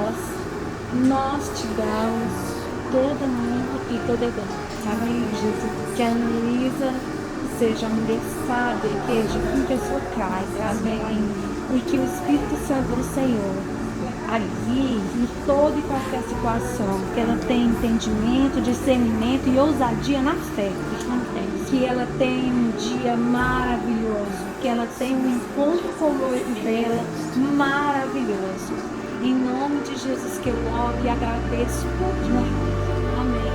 falas, nós te damos toda a honra e toda a glória. Amém, Jesus. Que a Annelisa seja mulher sábia, que edifique a sua casa. Amém. E que o Espírito Santo do Senhor a guie em toda e qualquer situação. Que ela tenha entendimento, discernimento e ousadia na fé. Que ela tenha um dia maravilhoso. Que ela tenha um encontro com o noivo dela maravilhoso. Em nome de Jesus que eu oro e agradeço por tudo. Amém.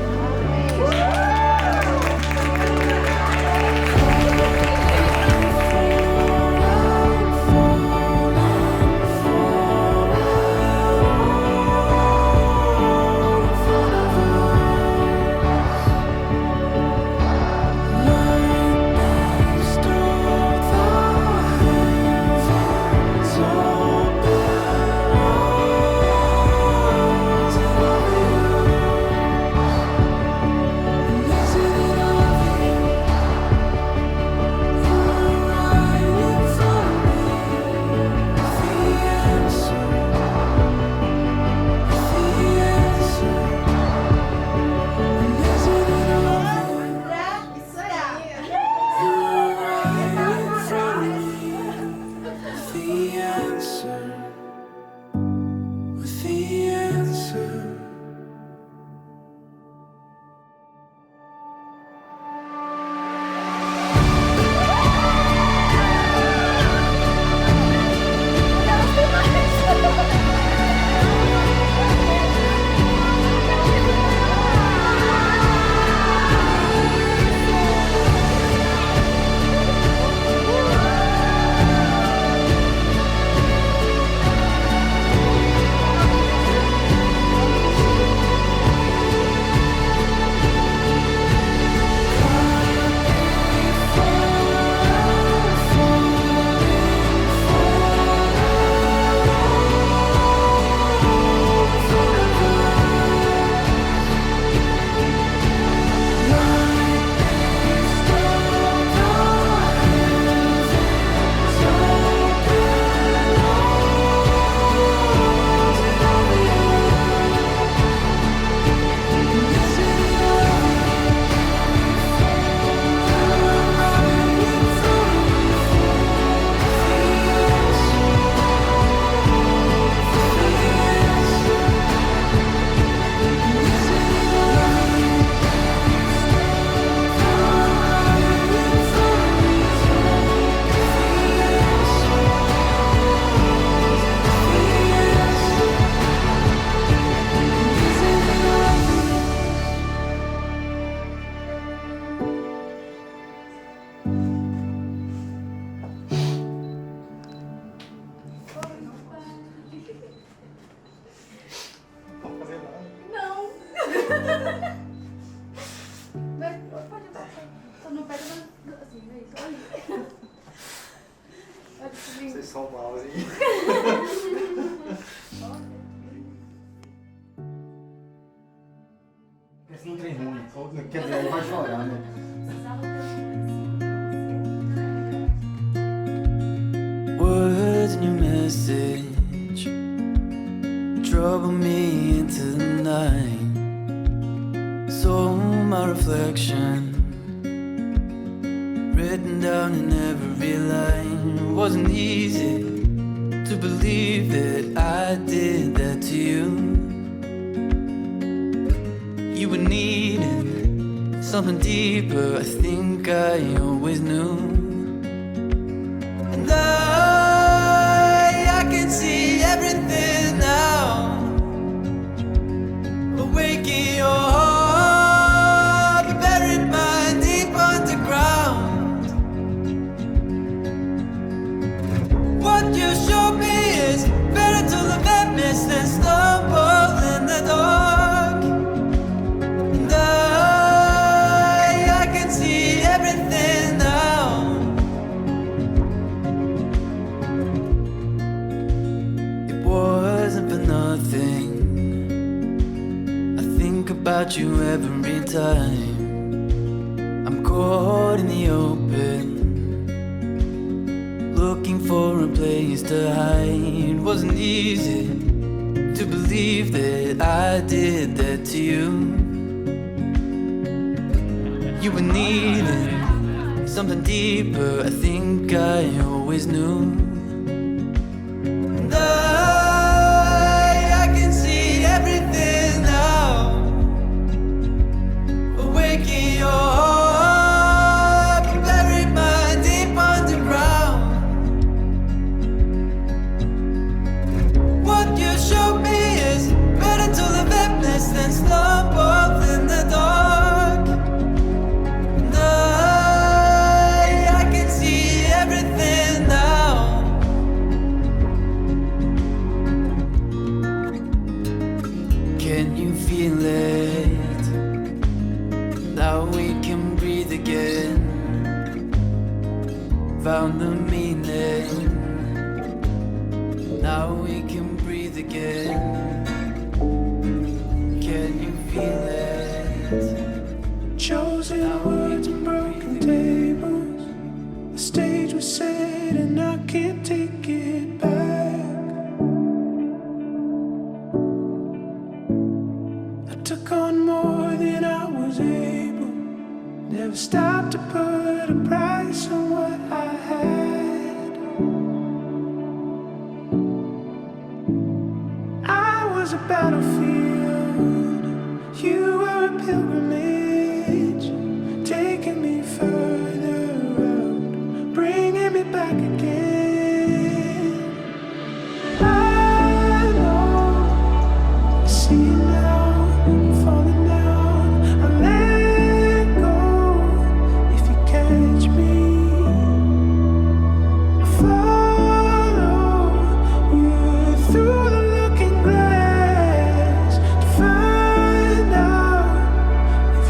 Vocês são maus, hein? Esse não tem ruim. Quer dizer, ele vai chorar, né? Words in your message trouble me into the night. So my reflection written down in every line. Wasn't easy to believe that I did that to you. You were needing something deeper, I think I always knew. And I can see everything now. Awake in your heart, buried mine deep underground. What you showed me is better to live and miss than stumble in the dark. And I can see everything now. It wasn't for nothing. I think about you every time. I'm caught in the open, looking for a place to hide. Wasn't easy to believe that I did that to you. You were needing something deeper, I think I always knew. And I can see everything now. Waking your heart, buried mine deep underground. What you showed me is better to live witness than stumble in the dark. And I can see everything now. Can you feel it? Now we can breathe again. Found the meaning. Now we can breathe again. Can you feel it? Chosen words and broken tables. The stage was set and I can't take it back. I took on more than I was able. Never stopped to put a price on what I had. I was a battlefield. You were a pilgrimage, taking me further out, bringing me back again. I know, I see now, I'm falling down. I let go if you catch me. I follow you through the looking glass to find out if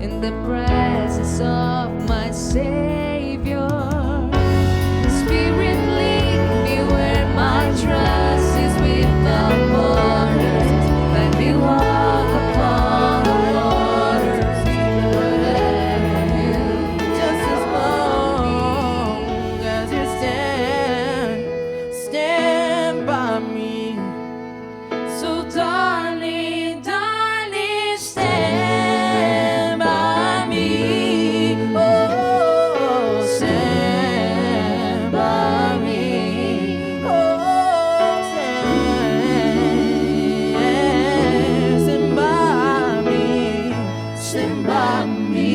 in the presence of my Savior. Spirit, lead me where my trust is without borders. Let me walk upon the waters, wherever you, just as long as you stand by me. So darling, darling, stand by me. Oh, stand by me. Oh, stand by me. Stand by me.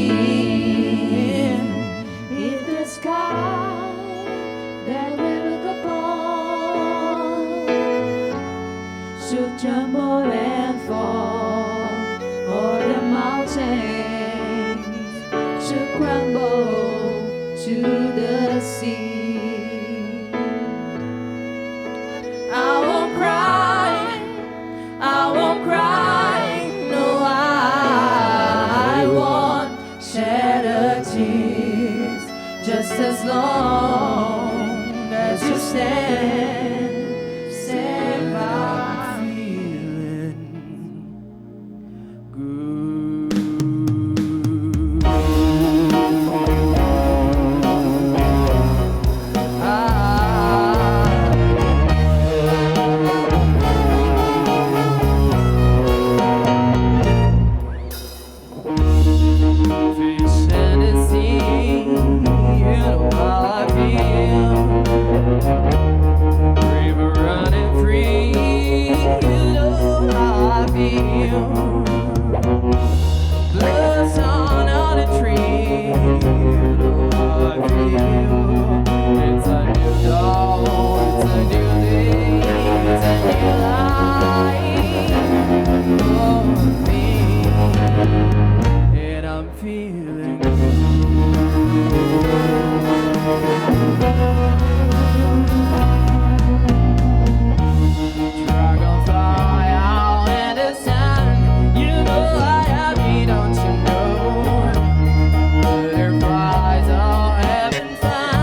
If the sky that we look upon should tremble and fall, or the mountains should crumble to the sea, I won't cry, I won't cry, no, I won't shed a tears, just as long as you stand by me. Fish and the sea, you know how I feel. River running free, you know how I feel. Blossom on a tree, you know how I feel. It's a new dawn, it's a new day, it's a new life for me, and I'm feeling dragonfly out in the sun. You know I have me, don't you know? Butterflies all having fun.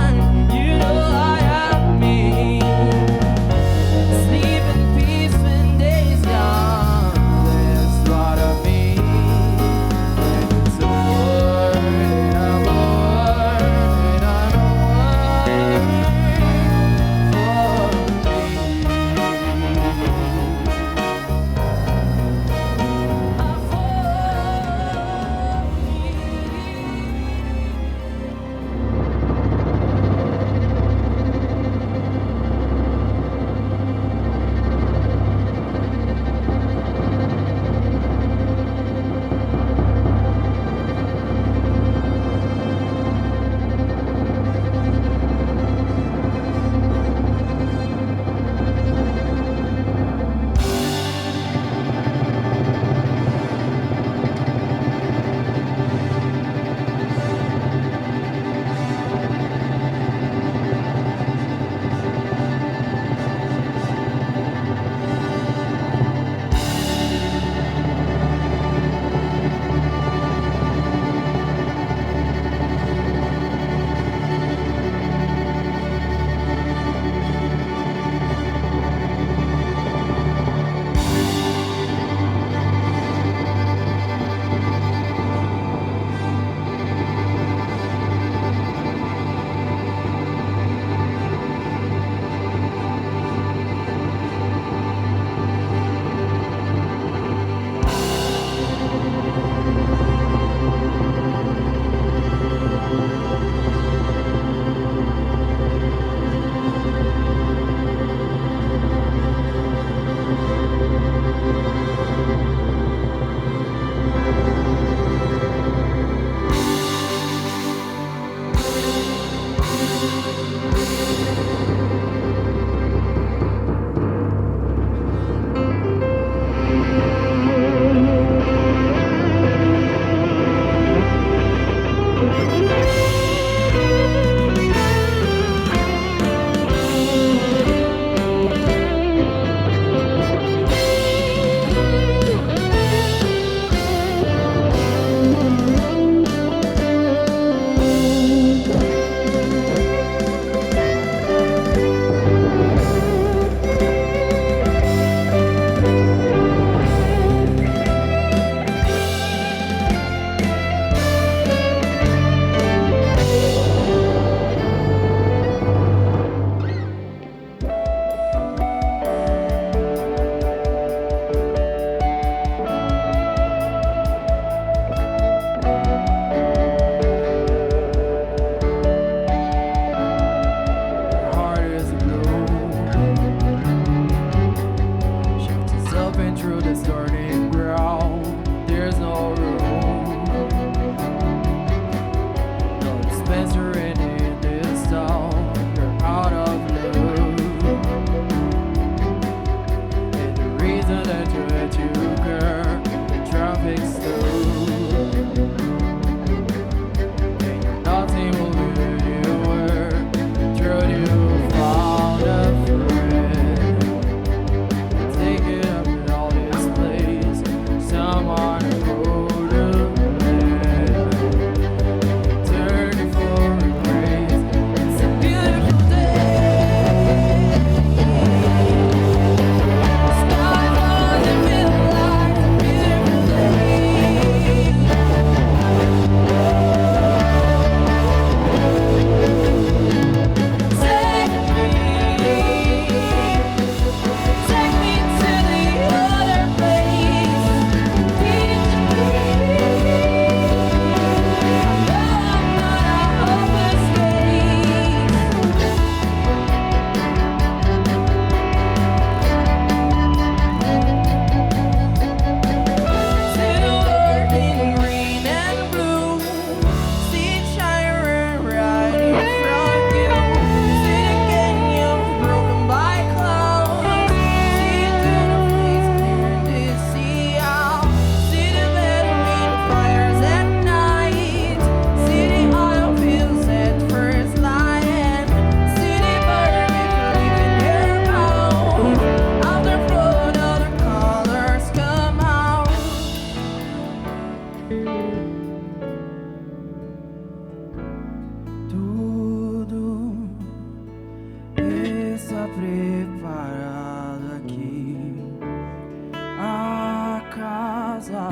casa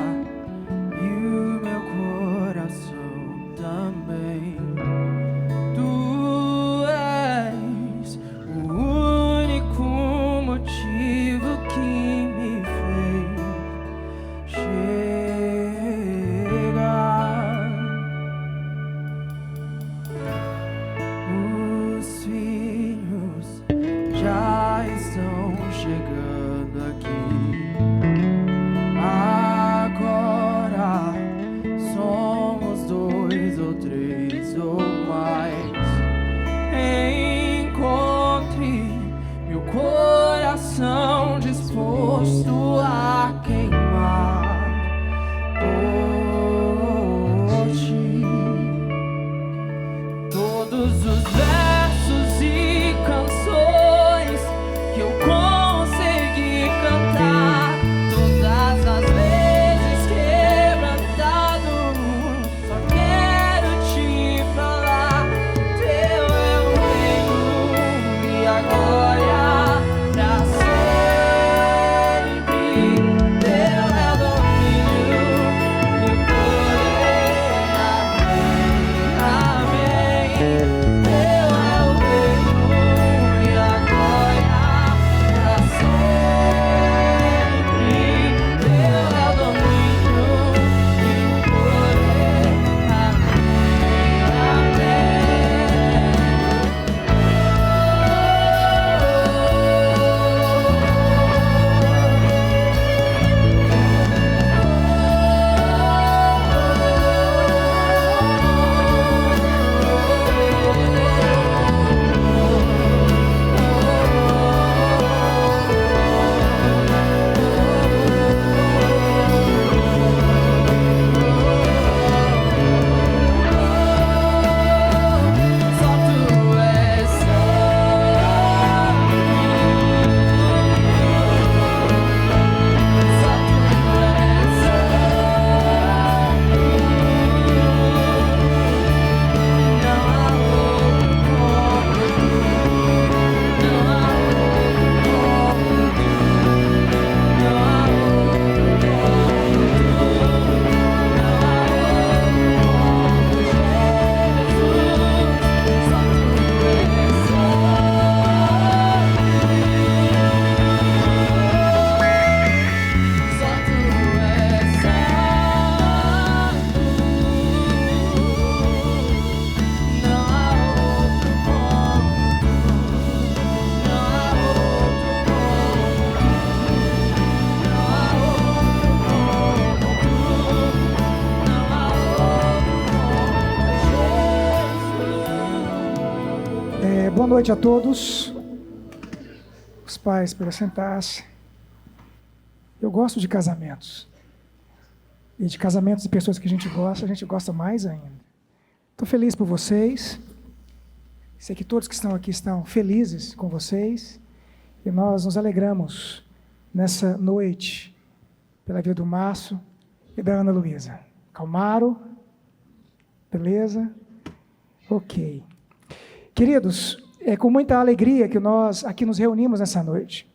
e o meu coração também. Tu és o único motivo que me fez chegar. Os filhos já estão chegando aqui. Agora somos 2 ou 3 ou mais. Encontre meu coração disposto a queimar por ti. Todos os versos e canções que eu consegui cantar, todas as vezes quebrantado, só quero te falar. Teu é o reino e a glória pra sempre. Teu é o domínio e o poder. Amém, amém. Teu é o reino e a glória pra sempre. Teu é o domínio e o poder. Só tu és santo. Só tu és santo. Não há outro como tu. Não há outro como tu. Não há outro como tu. Não há outro como Jesus. Só tu és santo. Só tu és santo. Não há outro como tu. Não há outro como tu. Não há outro como tu. Não há outro como Jesus. Boa noite a todos. Os pais para sentar-se. Eu gosto de casamentos. E de casamentos de pessoas que a gente gosta mais ainda. Estou feliz por vocês. Sei que todos que estão aqui estão felizes com vocês. E nós nos alegramos nessa noite pela vida do Márcio e da Ana Luísa. Calmaram? Beleza? Ok. Queridos, é com muita alegria que nós aqui nos reunimos nessa noite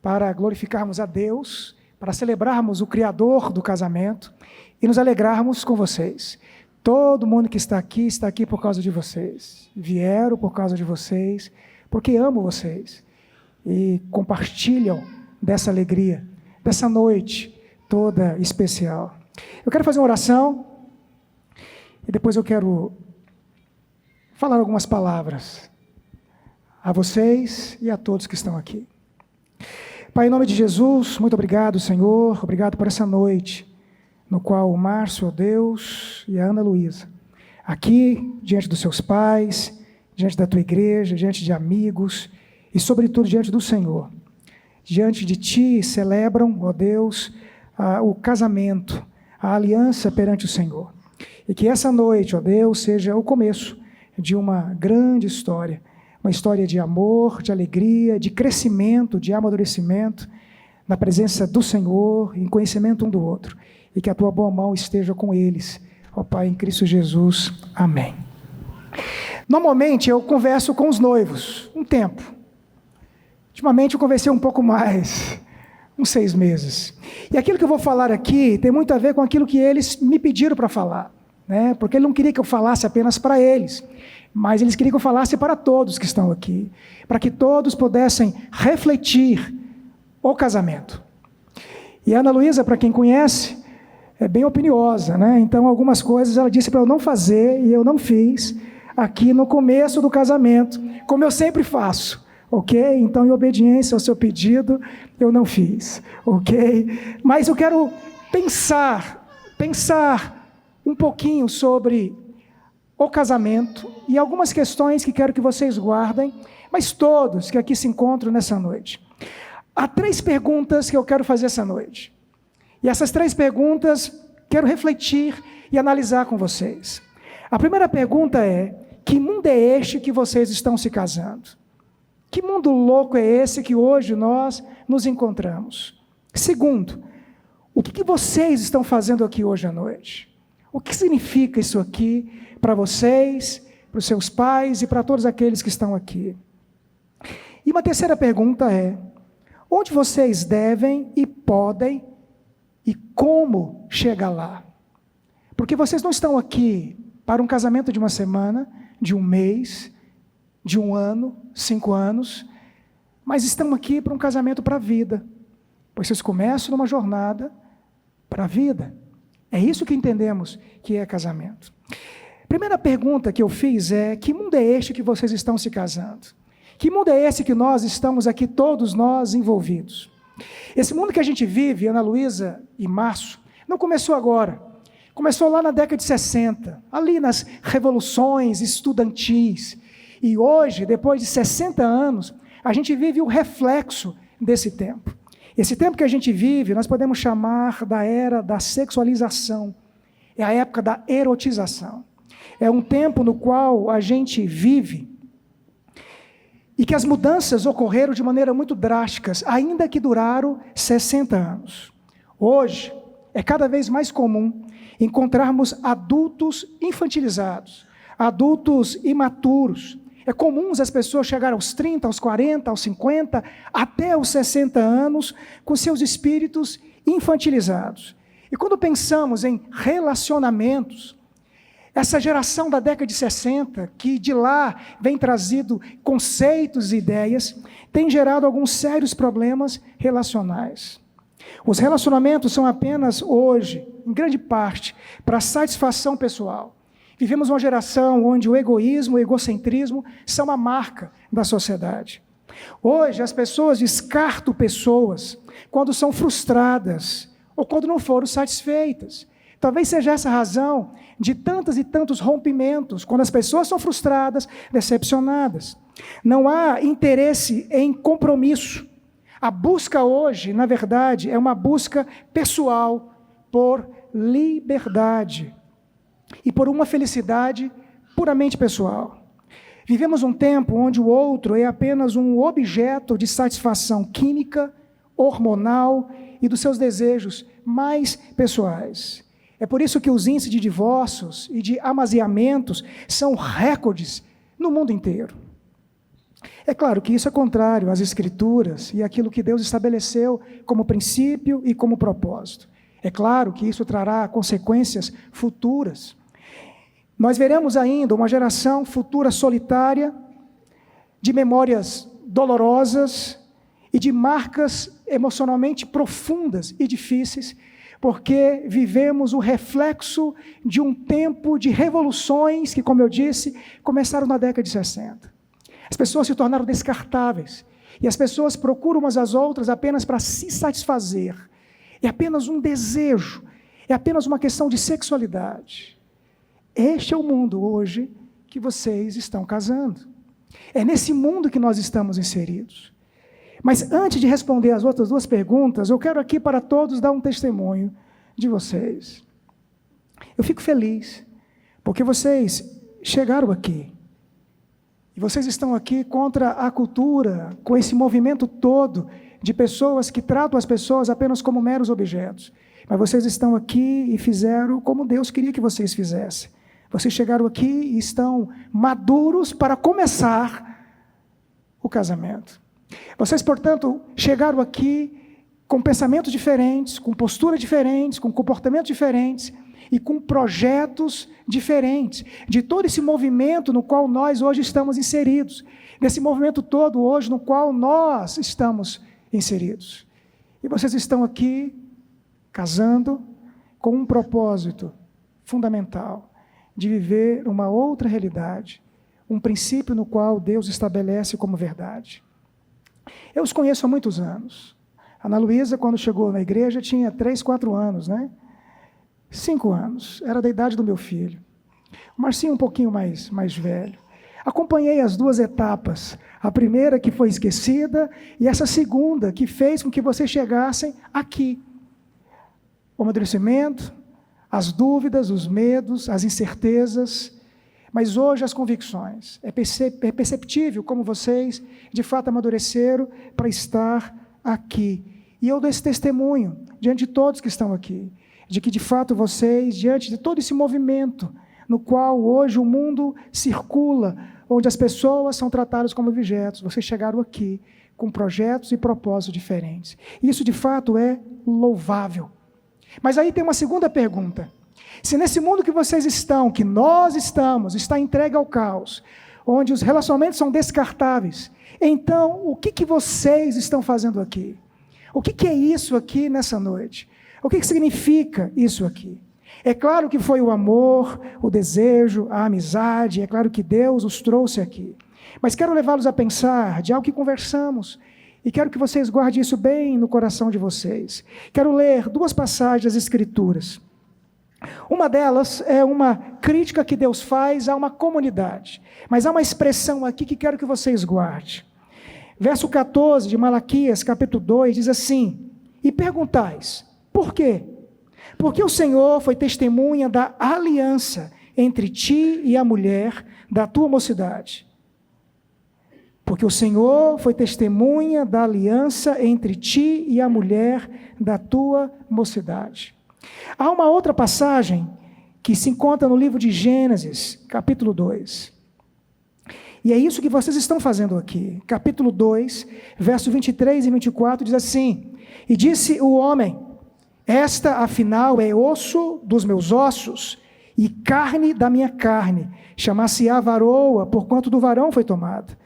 para glorificarmos a Deus, para celebrarmos o Criador do casamento e nos alegrarmos com vocês. Todo mundo que está aqui por causa de vocês. Vieram por causa de vocês, porque amo vocês e compartilham dessa alegria, dessa noite toda especial. Eu quero fazer uma oração e depois eu quero falar algumas palavras a vocês e a todos que estão aqui. Pai, em nome de Jesus, muito obrigado, Senhor, obrigado por essa noite, no qual o Márcio, ó Deus, e a Ana Luísa, aqui, diante dos seus pais, diante da tua igreja, diante de amigos, e sobretudo diante do Senhor, diante de ti, celebram, ó Deus, o casamento, a aliança perante o Senhor. E que essa noite, ó Deus, seja o começo de uma grande história, uma história de amor, de alegria, de crescimento, de amadurecimento, na presença do Senhor, em conhecimento um do outro, e que a tua boa mão esteja com eles, ó Pai, em Cristo Jesus. Amém. Normalmente eu converso com os noivos, um tempo. Ultimamente eu conversei um pouco mais, uns 6 meses. E aquilo que eu vou falar aqui tem muito a ver com aquilo que eles me pediram para falar, né? Porque ele não queria que eu falasse apenas para eles, mas eles queriam que eu falasse para todos que estão aqui, para que todos pudessem refletir o casamento. E a Ana Luísa, para quem conhece, é bem opiniosa, né? Então, algumas coisas ela disse para eu não fazer e eu não fiz aqui no começo do casamento, como eu sempre faço, ok? Então, em obediência ao seu pedido, eu não fiz, ok? Mas eu quero pensar um pouquinho sobre o casamento e algumas questões que quero que vocês guardem, mas todos que aqui se encontram nessa noite. Há 3 perguntas que eu quero fazer essa noite. E essas 3 perguntas quero refletir e analisar com vocês. A primeira pergunta é: que mundo é este que vocês estão se casando? Que mundo louco é esse que hoje nós nos encontramos? Segundo, o que vocês estão fazendo aqui hoje à noite? O que significa isso aqui para vocês, para os seus pais e para todos aqueles que estão aqui? E uma terceira pergunta é: onde vocês devem e podem e como chegar lá? Porque vocês não estão aqui para um casamento de uma semana, de um mês, de um ano, 5 anos, mas estão aqui para um casamento para a vida. Pois vocês começam numa jornada para a vida. É isso que entendemos que é casamento. Primeira pergunta que eu fiz é: que mundo é este que vocês estão se casando? Que mundo é esse que nós estamos aqui, todos nós envolvidos? Esse mundo que a gente vive, Ana Luísa e Márcio, não começou agora. Começou lá na década de 60, ali nas revoluções estudantis. E hoje, depois de 60 anos, a gente vive o reflexo desse tempo. Esse tempo que a gente vive, nós podemos chamar da era da sexualização. É a época da erotização. É um tempo no qual a gente vive e que as mudanças ocorreram de maneira muito drásticas, ainda que duraram 60 anos. Hoje, é cada vez mais comum encontrarmos adultos infantilizados, adultos imaturos. É comum as pessoas chegarem aos 30, aos 40, aos 50, até aos 60 anos, com seus espíritos infantilizados. E quando pensamos em relacionamentos, essa geração da década de 60, que de lá vem trazido conceitos e ideias, tem gerado alguns sérios problemas relacionais. Os relacionamentos são apenas hoje, em grande parte, para satisfação pessoal. Vivemos uma geração onde o egoísmo, o egocentrismo são a marca da sociedade. Hoje as pessoas descartam pessoas quando são frustradas ou quando não foram satisfeitas. Talvez seja essa a razão de tantos e tantos rompimentos, quando as pessoas são frustradas, decepcionadas. Não há interesse em compromisso. A busca hoje, na verdade, é uma busca pessoal por liberdade e por uma felicidade puramente pessoal. Vivemos um tempo onde o outro é apenas um objeto de satisfação química, hormonal e dos seus desejos mais pessoais. É por isso que os índices de divórcios e de amaziamentos são recordes no mundo inteiro. É claro que isso é contrário às Escrituras e àquilo que Deus estabeleceu como princípio e como propósito. É claro que isso trará consequências futuras. Nós veremos ainda uma geração futura solitária, de memórias dolorosas e de marcas emocionalmente profundas e difíceis, porque vivemos o reflexo de um tempo de revoluções que, como eu disse, começaram na década de 60. As pessoas se tornaram descartáveis, e as pessoas procuram umas às outras apenas para se satisfazer. É apenas um desejo, é apenas uma questão de sexualidade. Este é o mundo hoje que vocês estão casando. É nesse mundo que nós estamos inseridos. Mas antes de responder as outras 2 perguntas, eu quero aqui para todos dar um testemunho de vocês. Eu fico feliz, porque vocês chegaram aqui. E vocês estão aqui contra a cultura, com esse movimento todo de pessoas que tratam as pessoas apenas como meros objetos. Mas vocês estão aqui e fizeram como Deus queria que vocês fizessem. Vocês chegaram aqui e estão maduros para começar o casamento. Vocês, portanto, chegaram aqui com pensamentos diferentes, com posturas diferentes, com comportamentos diferentes e com projetos diferentes, de todo esse movimento no qual nós hoje estamos inseridos, desse movimento todo hoje no qual nós estamos inseridos. E vocês estão aqui casando com um propósito fundamental de viver uma outra realidade, um princípio no qual Deus estabelece como verdade. Eu os conheço há muitos anos. A Ana Luísa, quando chegou na igreja, tinha 3, 4 anos, né? 5 anos, era da idade do meu filho. O Marcinho um pouquinho mais velho. Acompanhei as 2 etapas, a primeira que foi esquecida e essa segunda que fez com que vocês chegassem aqui. O amadurecimento, as dúvidas, os medos, as incertezas, mas hoje as convicções. É perceptível como vocês, de fato, amadureceram para estar aqui. E eu dou esse testemunho diante de todos que estão aqui, de que, de fato, vocês, diante de todo esse movimento no qual hoje o mundo circula, onde as pessoas são tratadas como objetos, vocês chegaram aqui com projetos e propósitos diferentes. Isso, de fato, é louvável. Mas aí tem uma segunda pergunta. Se nesse mundo que vocês estão, que nós estamos, está entregue ao caos, onde os relacionamentos são descartáveis, então o que vocês estão fazendo aqui? O que é isso aqui nessa noite? O que significa isso aqui? É claro que foi o amor, o desejo, a amizade, é claro que Deus os trouxe aqui. Mas quero levá-los a pensar de algo que conversamos, e quero que vocês guardem isso bem no coração de vocês. Quero ler 2 passagens das Escrituras. Uma delas é uma crítica que Deus faz a uma comunidade, mas há uma expressão aqui que quero que vocês guardem. Verso 14 de Malaquias, capítulo 2, diz assim: e perguntais, por quê? Porque o Senhor foi testemunha da aliança entre ti e a mulher da tua mocidade. Porque o Senhor foi testemunha da aliança entre ti e a mulher da tua mocidade. Há uma outra passagem que se encontra no livro de Gênesis, capítulo 2. E é isso que vocês estão fazendo aqui. Capítulo 2, verso 23 e 24, diz assim: e disse o homem, esta afinal é osso dos meus ossos e carne da minha carne, chamar-se-á varoa, porquanto do varão foi tomada.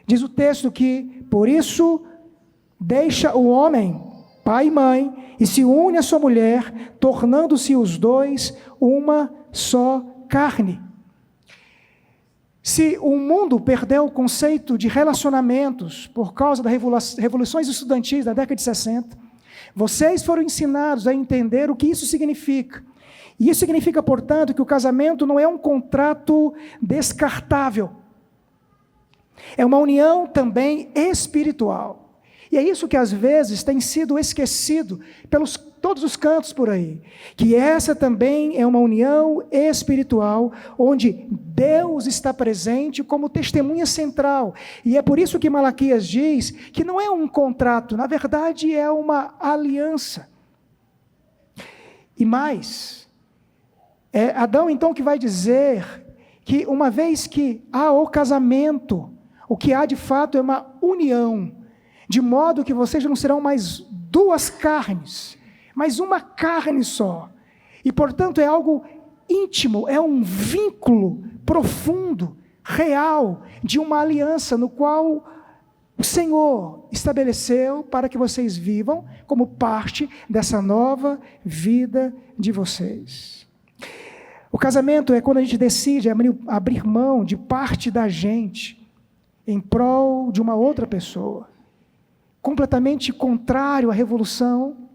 Diz o texto que, por isso, deixa o homem, pai e mãe, e se une à sua mulher, tornando-se os dois uma só carne. Se o mundo perdeu o conceito de relacionamentos por causa das revoluções estudantis da década de 60, vocês foram ensinados a entender o que isso significa. E isso significa, portanto, que o casamento não é um contrato descartável. É uma união também espiritual. E é isso que às vezes tem sido esquecido pelos todos os cantos por aí. Que essa também é uma união espiritual, onde Deus está presente como testemunha central. E é por isso que Malaquias diz que não é um contrato, na verdade é uma aliança. E mais, é Adão então que vai dizer que uma vez que há o casamento, o que há de fato é uma união, de modo que vocês não serão mais 2 carnes, mas uma carne só. E, portanto, é algo íntimo, é um vínculo profundo, real, de uma aliança no qual o Senhor estabeleceu para que vocês vivam como parte dessa nova vida de vocês. O casamento é quando a gente decide abrir mão de parte da gente em prol de uma outra pessoa, completamente contrário à revolução,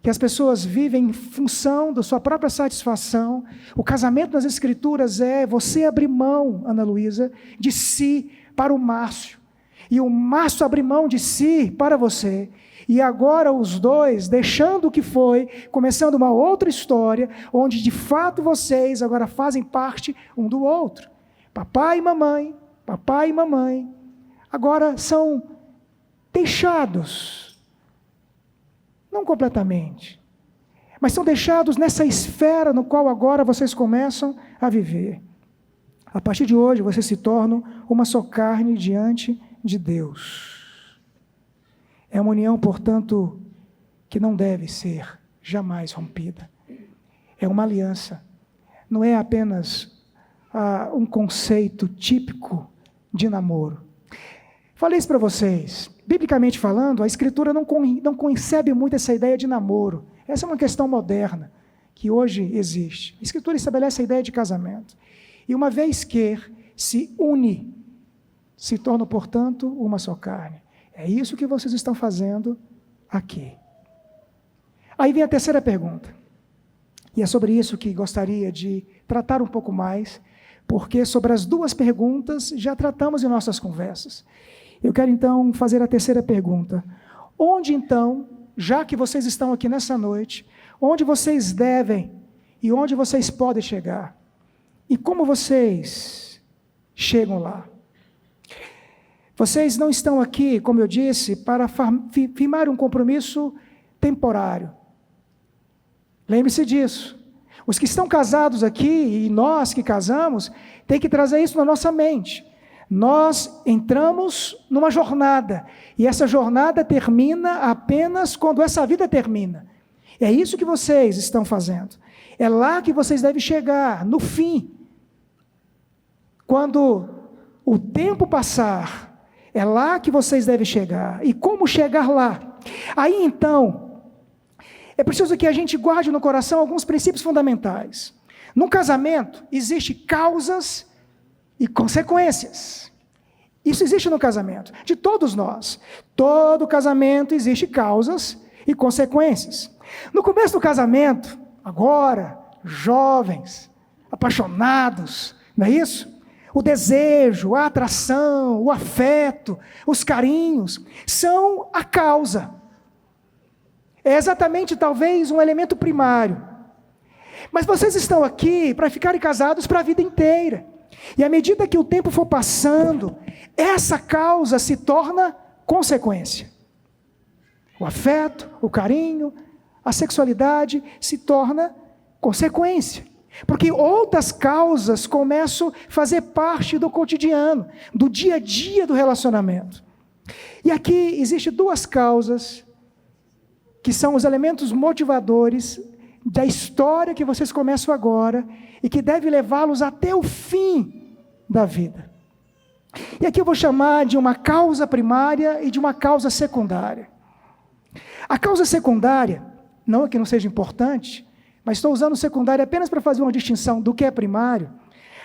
que as pessoas vivem em função da sua própria satisfação. O casamento nas Escrituras é você abrir mão, Ana Luísa, de si para o Márcio, e o Márcio abrir mão de si para você, e agora os dois, deixando o que foi, começando uma outra história, onde de fato vocês agora fazem parte um do outro. Papai e mamãe, agora são deixados, não completamente, mas são deixados nessa esfera no qual agora vocês começam a viver. A partir de hoje, vocês se tornam uma só carne diante de Deus. É uma união, portanto, que não deve ser jamais rompida. É uma aliança. Não é apenas um conceito típico de namoro. Falei isso para vocês. Biblicamente falando, a Escritura não concebe muito essa ideia de namoro. Essa é uma questão moderna, que hoje existe. A Escritura estabelece a ideia de casamento. E uma vez que se une, se torna, portanto, uma só carne. É isso que vocês estão fazendo aqui. Aí vem a terceira pergunta. E é sobre isso que gostaria de tratar um pouco mais, porque sobre as duas perguntas já tratamos em nossas conversas. Eu quero então fazer a terceira pergunta. Onde então, já que vocês estão aqui nessa noite, onde vocês devem e onde vocês podem chegar? E como vocês chegam lá? Vocês não estão aqui, como eu disse, para firmar um compromisso temporário. Lembre-se disso. Os que estão casados aqui, e nós que casamos, tem que trazer isso na nossa mente. Nós entramos numa jornada, e essa jornada termina apenas quando essa vida termina. É isso que vocês estão fazendo. É lá que vocês devem chegar, no fim. Quando o tempo passar, é lá que vocês devem chegar. E como chegar lá? Aí então, é preciso que a gente guarde no coração alguns princípios fundamentais. Num casamento, existem causas e consequências. Isso existe no casamento, de todos nós. Todo casamento existe causas e consequências. No começo do casamento, agora, jovens, apaixonados, não é isso? O desejo, a atração, o afeto, os carinhos, são a causa. É exatamente, talvez, um elemento primário. Mas vocês estão aqui para ficarem casados para a vida inteira. E à medida que o tempo for passando, essa causa se torna consequência. O afeto, o carinho, a sexualidade se torna consequência. Porque outras causas começam a fazer parte do cotidiano, do dia a dia do relacionamento. E aqui existem duas causas que são os elementos motivadores da história que vocês começam agora e que deve levá-los até o fim da vida. E aqui eu vou chamar de uma causa primária e de uma causa secundária. A causa secundária, não é que não seja importante, mas estou usando secundária apenas para fazer uma distinção do que é primário.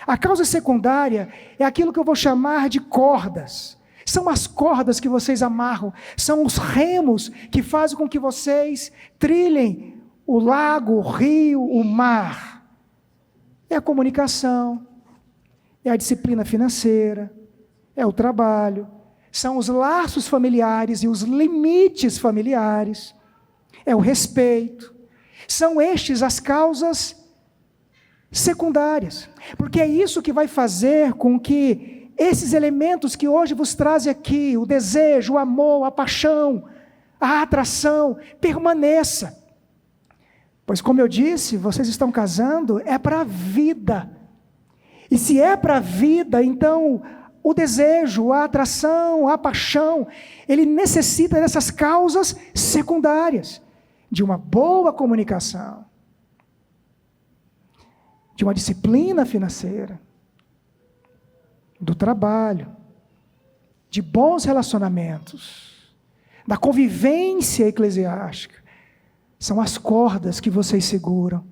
A causa secundária é aquilo que eu vou chamar de cordas. São as cordas que vocês amarram, são os remos que fazem com que vocês trilhem o lago, o rio, o mar. É a comunicação, é a disciplina financeira, é o trabalho, são os laços familiares e os limites familiares, é o respeito. São estes as causas secundárias, porque é isso que vai fazer com que esses elementos que hoje vos trazem aqui, o desejo, o amor, a paixão, a atração, permaneça. Pois como eu disse, vocês estão casando, é para a vida. E se é para a vida, então o desejo, a atração, a paixão, ele necessita dessas causas secundárias. De uma boa comunicação, de uma disciplina financeira, do trabalho, de bons relacionamentos, da convivência eclesiástica. São as cordas que vocês seguram,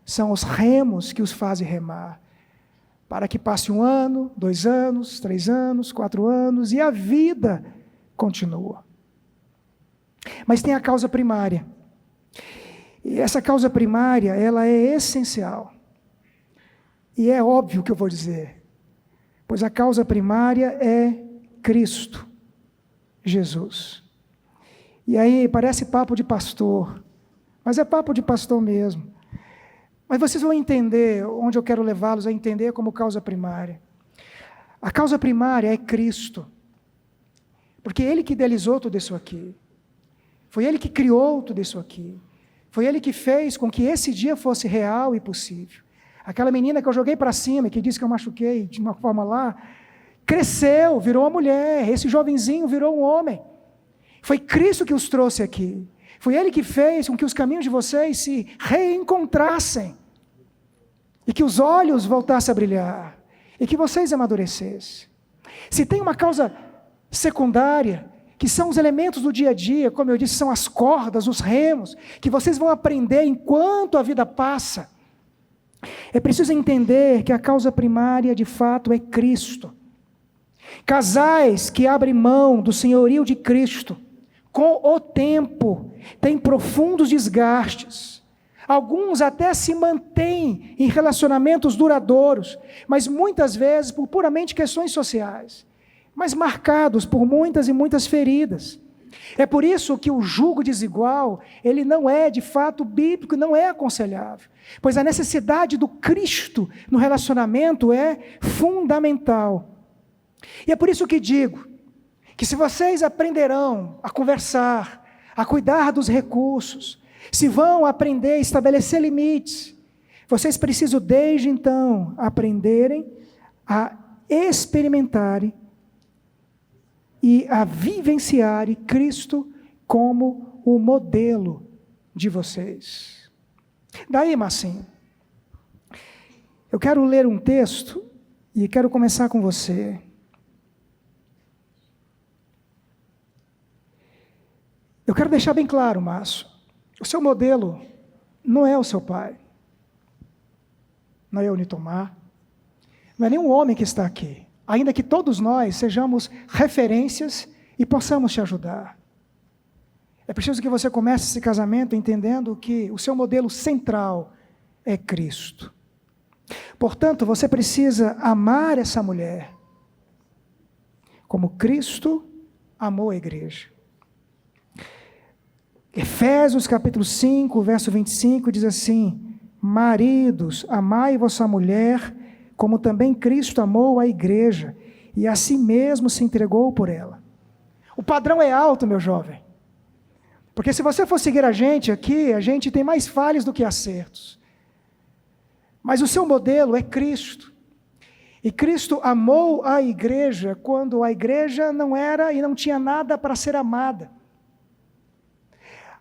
são os remos que os fazem remar, para que passe 1 ano, 2 anos, 3 anos, 4 anos, e a vida continua. Mas tem a causa primária. E essa causa primária, ela é essencial. E é óbvio o que eu vou dizer. Pois a causa primária é Cristo, Jesus. E aí parece papo de pastor, mas é papo de pastor mesmo. Mas vocês vão entender onde eu quero levá-los a entender como causa primária. A causa primária é Cristo. Porque Ele que idealizou tudo isso aqui. Foi Ele que criou tudo isso aqui. Foi Ele que fez com que esse dia fosse real e possível. Aquela menina que eu joguei para cima, que disse que eu machuquei de uma forma lá, cresceu, virou uma mulher. Esse jovenzinho virou um homem. Foi Cristo que os trouxe aqui. Foi Ele que fez com que os caminhos de vocês se reencontrassem. E que os olhos voltassem a brilhar. E que vocês amadurecessem. Se tem uma causa secundária, que são os elementos do dia a dia, como eu disse, são as cordas, os remos, que vocês vão aprender enquanto a vida passa. É preciso entender que a causa primária, de fato, é Cristo. Casais que abrem mão do senhorio de Cristo, com o tempo, têm profundos desgastes. Alguns até se mantêm em relacionamentos duradouros, mas muitas vezes por puramente questões sociais, mas marcados por muitas e muitas feridas. É por isso que o jugo desigual, ele não é de fato bíblico, não é aconselhável, pois a necessidade do Cristo no relacionamento é fundamental. E é por isso que digo, que se vocês aprenderão a conversar, a cuidar dos recursos, se vão aprender a estabelecer limites, vocês precisam desde então aprenderem a experimentarem e a vivenciarem Cristo como o modelo de vocês. Daí, Marcinho, eu quero ler um texto e quero começar com você. Eu quero deixar bem claro, Márcio, o seu modelo não é o seu pai, não é o Nitomar, não é nenhum homem que está aqui, ainda que todos nós sejamos referências e possamos te ajudar. É preciso que você comece esse casamento entendendo que o seu modelo central é Cristo. Portanto, você precisa amar essa mulher como Cristo amou a igreja. Efésios capítulo 5, verso 25, diz assim: maridos, amai vossa mulher, como também Cristo amou a igreja, e a si mesmo se entregou por ela. O padrão é alto, meu jovem. Porque se você for seguir a gente aqui, a gente tem mais falhas do que acertos. Mas o seu modelo é Cristo. E Cristo amou a igreja quando a igreja não era e não tinha nada para ser amada.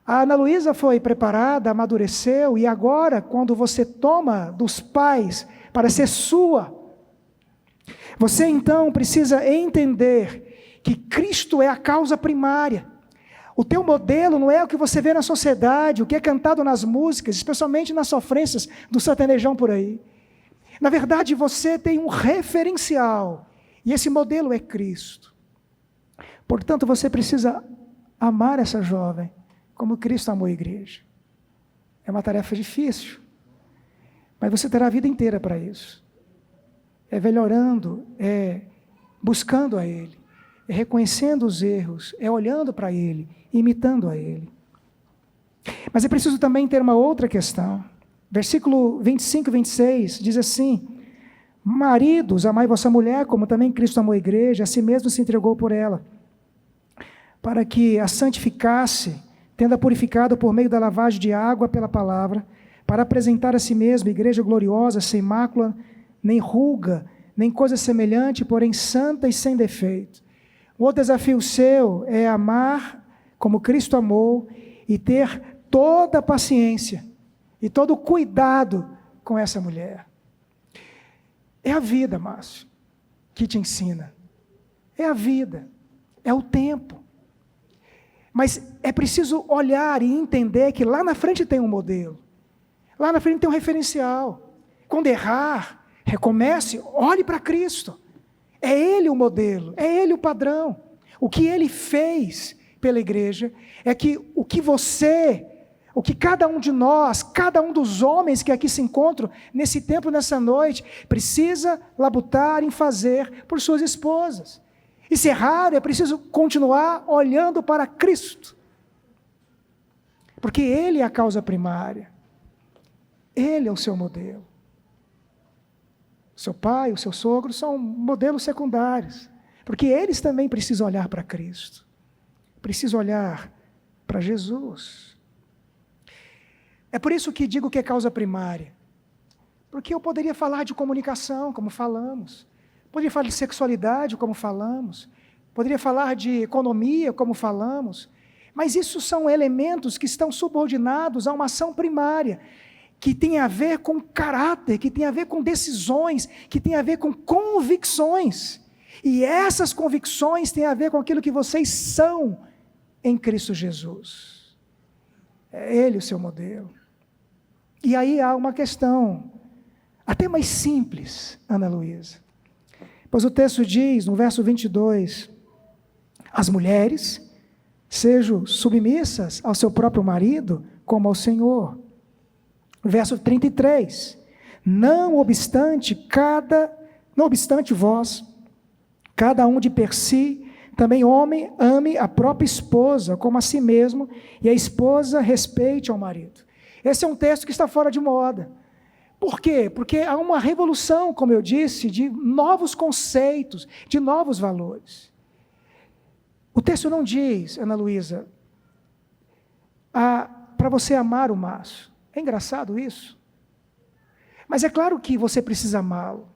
A Ana Luísa foi preparada, amadureceu, e agora, quando você toma dos pais para ser sua, você então precisa entender que Cristo é a causa primária. O teu modelo não é o que você vê na sociedade, o que é cantado nas músicas, especialmente nas sofrências do sertanejão por aí. Na verdade, você tem um referencial, e esse modelo é Cristo. Portanto, você precisa amar essa jovem como Cristo amou a igreja. É uma tarefa difícil, mas você terá a vida inteira para isso. É melhorando, é buscando a Ele, é reconhecendo os erros, é olhando para Ele, imitando a Ele. Mas é preciso também ter uma outra questão. Versículo 25 e 26 diz assim: maridos, amai vossa mulher, como também Cristo amou a igreja, a si mesmo se entregou por ela, para que a santificasse, tendo-a purificado por meio da lavagem de água pela palavra, para apresentar a si mesmo igreja gloriosa, sem mácula, nem ruga, nem coisa semelhante, porém santa e sem defeito. O outro desafio seu é amar como Cristo amou e ter toda a paciência e todo o cuidado com essa mulher. É a vida, Márcio, que te ensina. É a vida, é o tempo. Mas é preciso olhar e entender que lá na frente tem um modelo. Lá na frente tem um referencial. Quando errar, recomece, olhe para Cristo. É Ele o modelo, é Ele o padrão. O que Ele fez pela igreja é que o que cada um de nós, cada um dos homens que aqui se encontram nesse tempo, nessa noite, precisa labutar em fazer por suas esposas. E se errar, é preciso continuar olhando para Cristo. Porque Ele é a causa primária. Ele é o seu modelo. Seu pai, o seu sogro são modelos secundários. Porque eles também precisam olhar para Cristo. Precisam olhar para Jesus. É por isso que digo que é causa primária. Porque eu poderia falar de comunicação, como falamos. Poderia falar de sexualidade, como falamos. Poderia falar de economia, como falamos. Mas isso são elementos que estão subordinados a uma ação primária, que tem a ver com caráter, que tem a ver com decisões, que tem a ver com convicções. E essas convicções têm a ver com aquilo que vocês são em Cristo Jesus. É Ele o seu modelo. E aí há uma questão, até mais simples, Ana Luísa. Pois o texto diz, no verso 22, as mulheres sejam submissas ao seu próprio marido, como ao Senhor. Verso 33, não obstante vós, cada um de per si, também homem ame a própria esposa como a si mesmo, e a esposa respeite ao marido. Esse é um texto que está fora de moda. Por quê? Porque há uma revolução, como eu disse, de novos conceitos, de novos valores. O texto não diz, Ana Luísa, para você amar o maço. É engraçado isso. Mas é claro que você precisa amá-lo.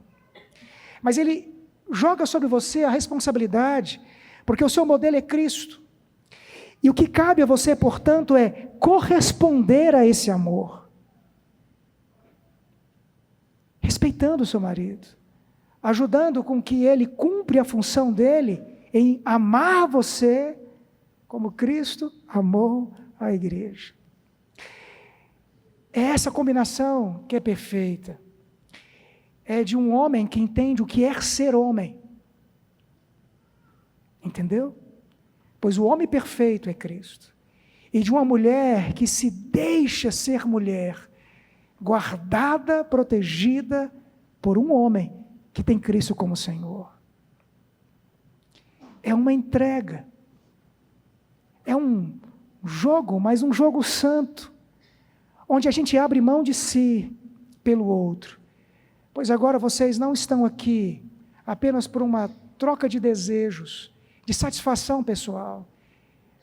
Mas ele joga sobre você a responsabilidade, porque o seu modelo é Cristo. E o que cabe a você, portanto, é corresponder a esse amor. Respeitando o seu marido, ajudando com que ele cumpra a função dele em amar você como Cristo amou a igreja. É essa combinação que é perfeita. É de um homem que entende o que é ser homem. Entendeu? Pois o homem perfeito é Cristo. E de uma mulher que se deixa ser mulher, guardada, protegida por um homem que tem Cristo como Senhor. É uma entrega. É um jogo, mas um jogo santo, onde a gente abre mão de si pelo outro. Pois agora vocês não estão aqui apenas por uma troca de desejos, de satisfação pessoal,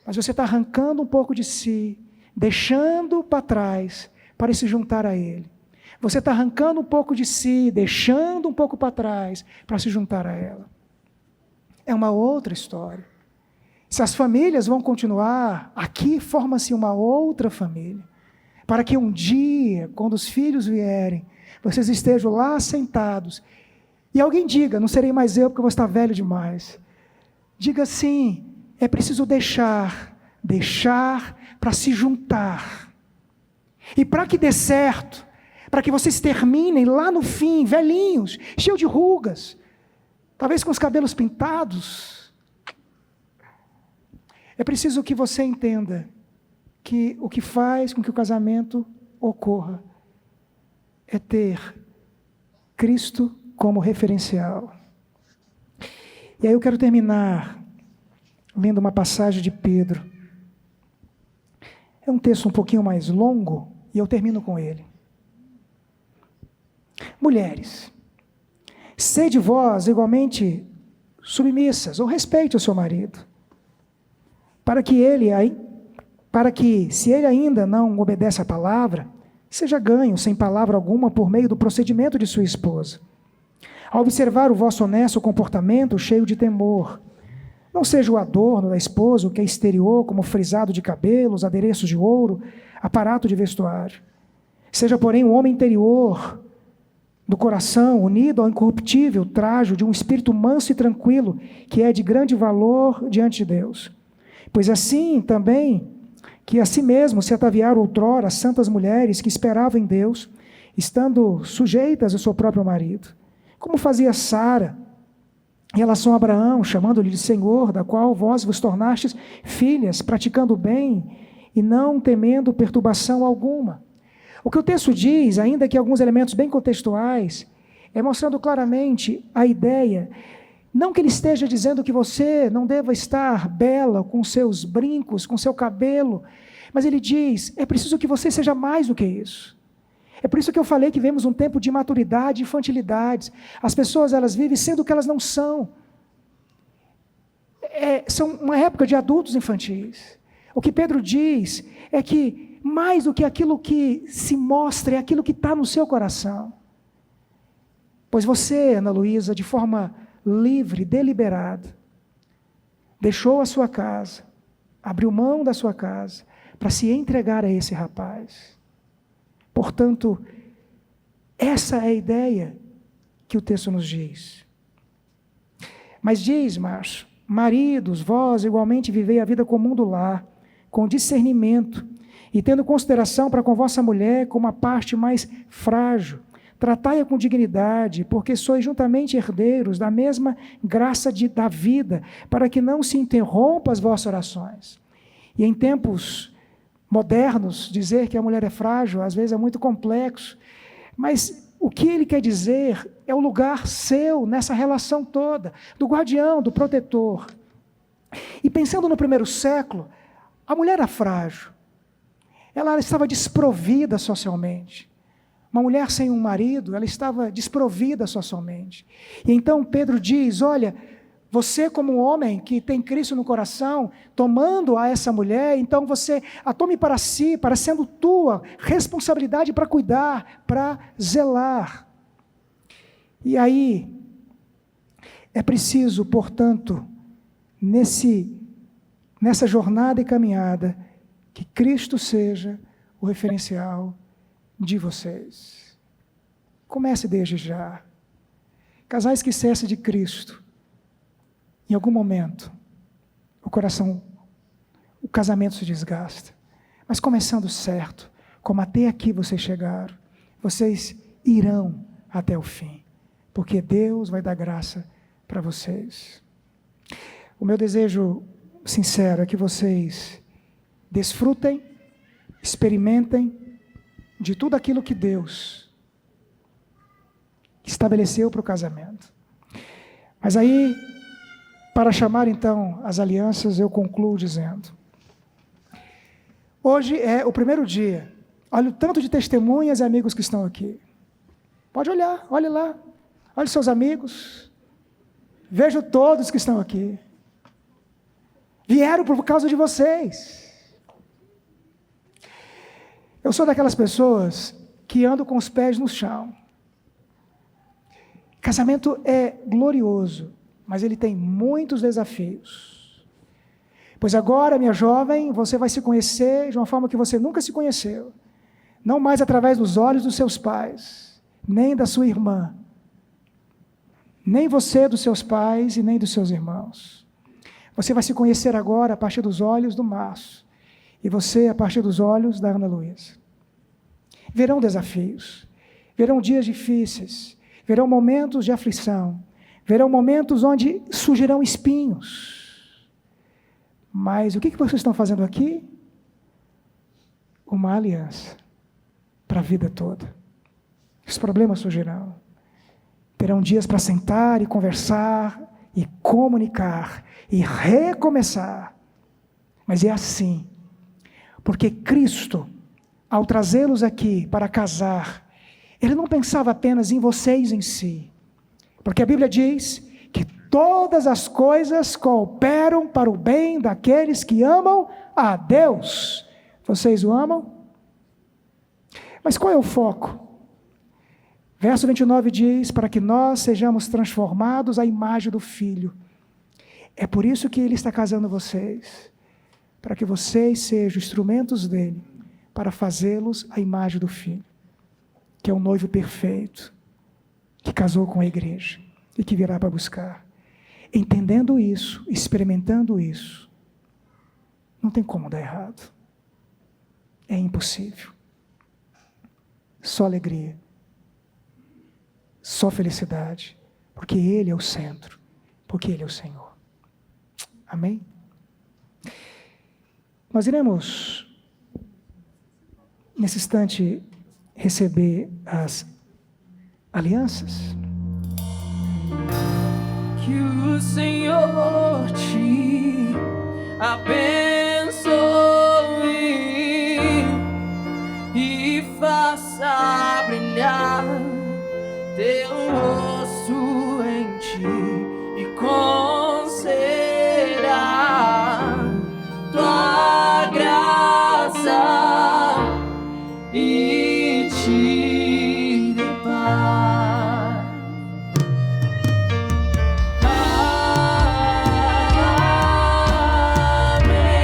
mas você está arrancando um pouco de si, deixando para trás, para se juntar a Ele. Você está arrancando um pouco de si, deixando um pouco para trás, para se juntar a ela. É uma outra história. Se as famílias vão continuar, aqui forma-se uma outra família, para que um dia, quando os filhos vierem, vocês estejam lá sentados, e alguém diga, não serei mais eu porque eu vou estar velho demais. Diga assim, é preciso deixar para se juntar. E para que dê certo, para que vocês terminem lá no fim, velhinhos, cheios de rugas, talvez com os cabelos pintados, é preciso que você entenda que o que faz com que o casamento ocorra é ter Cristo como referencial. E aí eu quero terminar lendo uma passagem de Pedro. É um texto um pouquinho mais longo, e eu termino com ele. Mulheres, sede vós igualmente submissas, ou respeite o seu marido, para que, se ele ainda não obedece à palavra, seja ganho sem palavra alguma por meio do procedimento de sua esposa. Ao observar o vosso honesto comportamento cheio de temor, não seja o adorno da esposa o que é exterior, como frisado de cabelos, adereços de ouro, aparato de vestuário. Seja, porém, o homem interior do coração, unido ao incorruptível trajo de um espírito manso e tranquilo, que é de grande valor diante de Deus. Pois assim também, que a si mesmo se ataviaram outrora as santas mulheres que esperavam em Deus, estando sujeitas ao seu próprio marido. Como fazia Sara, em relação a Abraão, chamando-lhe de Senhor, da qual vós vos tornastes filhas, praticando o bem e não temendo perturbação alguma. O que o texto diz, ainda que alguns elementos bem contextuais, é mostrando claramente a ideia, não que ele esteja dizendo que você não deva estar bela com seus brincos, com seu cabelo, mas ele diz, é preciso que você seja mais do que isso. É por isso que eu falei que vemos um tempo de imaturidade, infantilidade. As pessoas, elas vivem sendo o que elas não são. São uma época de adultos infantis. O que Pedro diz é que mais do que aquilo que se mostra, é aquilo que está no seu coração. Pois você, Ana Luísa, de forma livre, deliberada, deixou a sua casa, abriu mão da sua casa para se entregar a esse rapaz. Portanto, essa é a ideia que o texto nos diz. Mas diz, Márcio, maridos, vós igualmente vivei a vida comum do lar, com discernimento, e tendo consideração para com vossa mulher como a parte mais frágil. Tratai-a com dignidade, porque sois juntamente herdeiros da mesma graça da vida, para que não se interrompam as vossas orações. E em tempos modernos, dizer que a mulher é frágil, às vezes é muito complexo, mas o que ele quer dizer é o lugar seu nessa relação toda, do guardião, do protetor. E pensando no primeiro século, a mulher era frágil, ela estava desprovida socialmente. Uma mulher sem um marido, ela estava desprovida socialmente. E então Pedro diz, olha, você como homem que tem Cristo no coração, tomando a essa mulher, então você a tome para si, para sendo tua responsabilidade para cuidar, para zelar. E aí, é preciso, portanto, nessa jornada e caminhada, que Cristo seja o referencial de vocês. Comece desde já. Casais que cessem de Cristo, em algum momento, o casamento se desgasta. Mas começando certo, como até aqui vocês chegaram, vocês irão até o fim, porque Deus vai dar graça para vocês. O meu desejo sincero é que vocês desfrutem, experimentem de tudo aquilo que Deus estabeleceu para o casamento. Mas aí, para chamar então as alianças, eu concluo dizendo, hoje é o primeiro dia, olha o tanto de testemunhas e amigos que estão aqui. Pode olhar, olhe lá, olhe seus amigos, vejo todos que estão aqui. Vieram por causa de vocês. Eu sou daquelas pessoas que andam com os pés no chão. Casamento é glorioso, mas ele tem muitos desafios. Pois agora, minha jovem, você vai se conhecer de uma forma que você nunca se conheceu. Não mais através dos olhos dos seus pais, nem da sua irmã. Nem você dos seus pais e nem dos seus irmãos. Você vai se conhecer agora a partir dos olhos do Márcio. E você a partir dos olhos da Ana Luísa. Verão desafios, verão dias difíceis, verão momentos de aflição, verão momentos onde surgirão espinhos. Mas o que vocês estão fazendo aqui? Uma aliança para a vida toda. Os problemas surgirão. Terão dias para sentar e conversar, e comunicar, e recomeçar. Mas é assim. Porque Cristo, ao trazê-los aqui para casar, Ele não pensava apenas em vocês em si. Porque a Bíblia diz que todas as coisas cooperam para o bem daqueles que amam a Deus. Vocês o amam? Mas qual é o foco? Verso 29 diz, para que nós sejamos transformados à imagem do Filho. É por isso que Ele está casando vocês. Para que vocês sejam instrumentos dele, para fazê-los à imagem do Filho, que é o noivo perfeito, que casou com a igreja, e que virá para buscar. Entendendo isso, experimentando isso, não tem como dar errado. É impossível. Só alegria, só felicidade, porque Ele é o centro, porque Ele é o Senhor. Amém? Nós iremos, nesse instante, receber as alianças. Que o Senhor te abençoe e faça brilhar teu rosto em ti e conceda tua graça e te dê paz. Amém.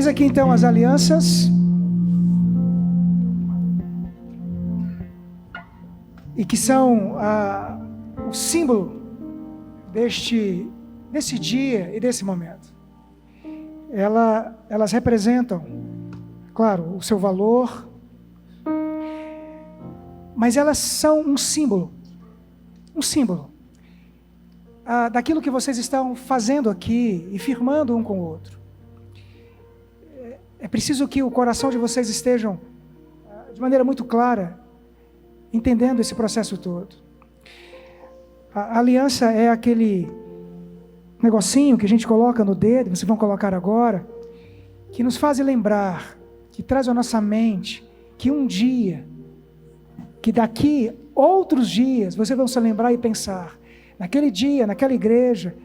Eis aqui então as alianças. E que são o símbolo desse dia e desse momento. Elas representam, claro, o seu valor, mas elas são um símbolo daquilo que vocês estão fazendo aqui e firmando um com o outro. É preciso que o coração de vocês estejam, de maneira muito clara, entendendo esse processo todo. A aliança é aquele negocinho que a gente coloca no dedo, vocês vão colocar agora, que nos faz lembrar, que traz à nossa mente, que um dia, que daqui outros dias, vocês vão se lembrar e pensar, naquele dia, naquela igreja,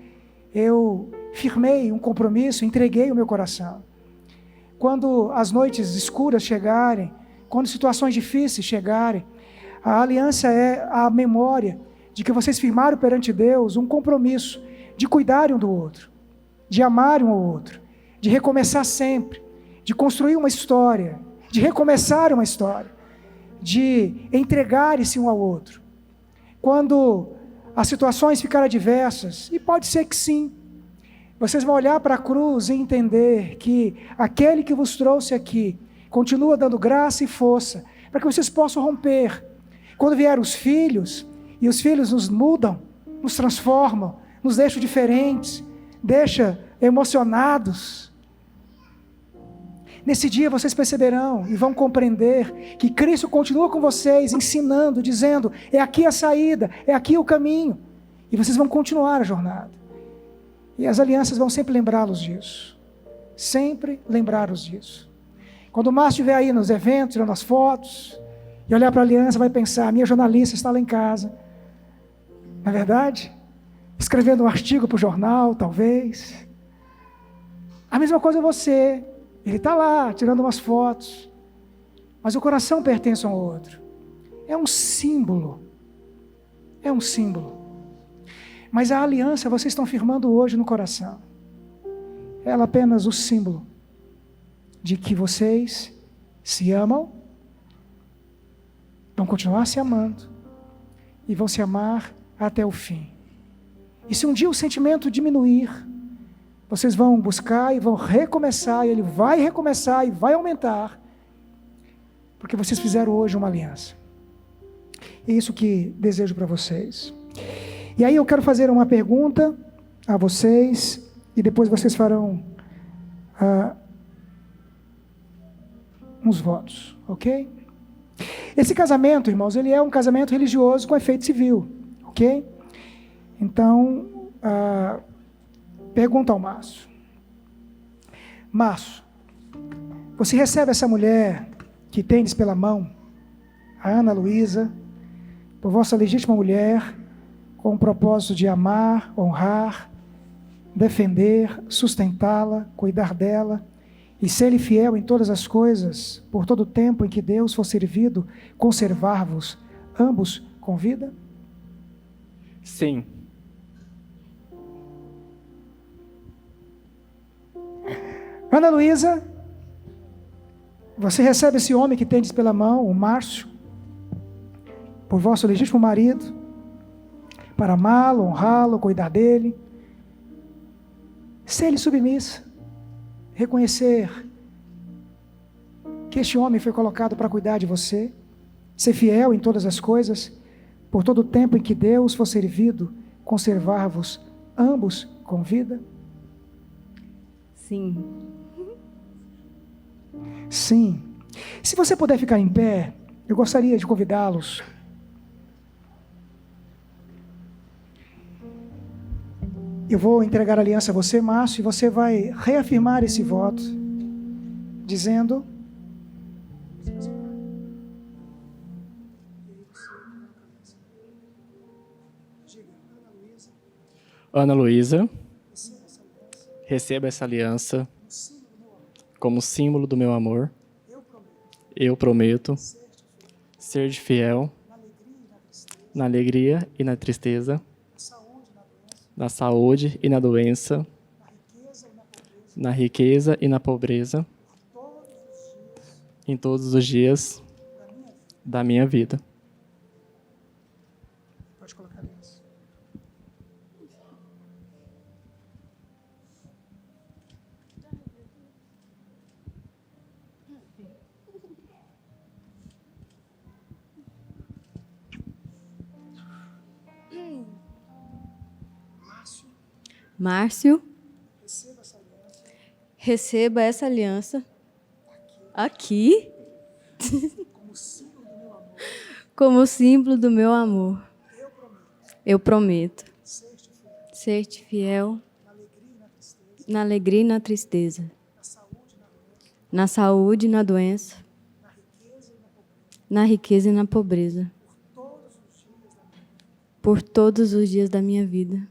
eu firmei um compromisso, entreguei o meu coração. Quando as noites escuras chegarem, quando situações difíceis chegarem, a aliança é a memória de que vocês firmaram perante Deus um compromisso de cuidarem um do outro, de amarem um ao outro, de recomeçar sempre, de construir uma história, de recomeçar uma história, de entregarem-se um ao outro. Quando as situações ficarem adversas, e pode ser que sim, vocês vão olhar para a cruz e entender que aquele que vos trouxe aqui continua dando graça e força para que vocês possam romper. Quando vierem os filhos, e os filhos nos mudam, nos transformam, nos deixam diferentes, deixam emocionados. Nesse dia vocês perceberão e vão compreender que Cristo continua com vocês, ensinando, dizendo, é aqui a saída, é aqui o caminho. E vocês vão continuar a jornada. E as alianças vão sempre lembrá-los disso. Sempre lembrá-los disso. Quando o Márcio estiver aí nos eventos, tirando as fotos, e olhar para a aliança, vai pensar, minha jornalista está lá em casa. Não é verdade? Escrevendo um artigo para o jornal, talvez. A mesma coisa você. Ele está lá, tirando umas fotos. Mas o coração pertence a um outro. É um símbolo. É um símbolo. Mas a aliança vocês estão firmando hoje no coração. Ela é apenas o símbolo de que vocês se amam, vão continuar se amando e vão se amar até o fim. E se um dia o sentimento diminuir, vocês vão buscar e vão recomeçar, e ele vai recomeçar e vai aumentar, porque vocês fizeram hoje uma aliança. É isso que desejo para vocês. E aí eu quero fazer uma pergunta a vocês, e depois vocês farão uns votos, ok? Esse casamento, irmãos, ele é um casamento religioso com efeito civil, ok? Então, pergunta ao Márcio. Márcio, você recebe essa mulher que tendes pela mão, a Ana Luísa, por vossa legítima mulher, com o propósito de amar, honrar, defender, sustentá-la, cuidar dela, e ser-lhe fiel em todas as coisas, por todo o tempo em que Deus for servido, conservar-vos ambos com vida? Sim. Ana Luísa, você recebe esse homem que tendes pela mão, o Márcio, por vosso legítimo marido, para amá-lo, honrá-lo, cuidar dele, ser-lhe submissa, reconhecer que este homem foi colocado para cuidar de você, ser fiel em todas as coisas, por todo o tempo em que Deus for servido, conservar-vos ambos com vida? Sim. Sim. Se você puder ficar em pé, eu gostaria de convidá-los. Eu vou entregar a aliança a você, Márcio, e você vai reafirmar esse voto, dizendo: Ana Luísa, receba essa aliança como símbolo do meu amor. Eu prometo ser fiel na alegria e na tristeza, na saúde e na doença, na riqueza e na pobreza, em todos os dias da minha vida. Pode colocar a aliança. Márcio, receba essa aliança aqui como símbolo do meu amor. Eu prometo ser-te fiel na alegria e na tristeza, na saúde e na doença, na riqueza e na pobreza, por todos os dias da minha vida.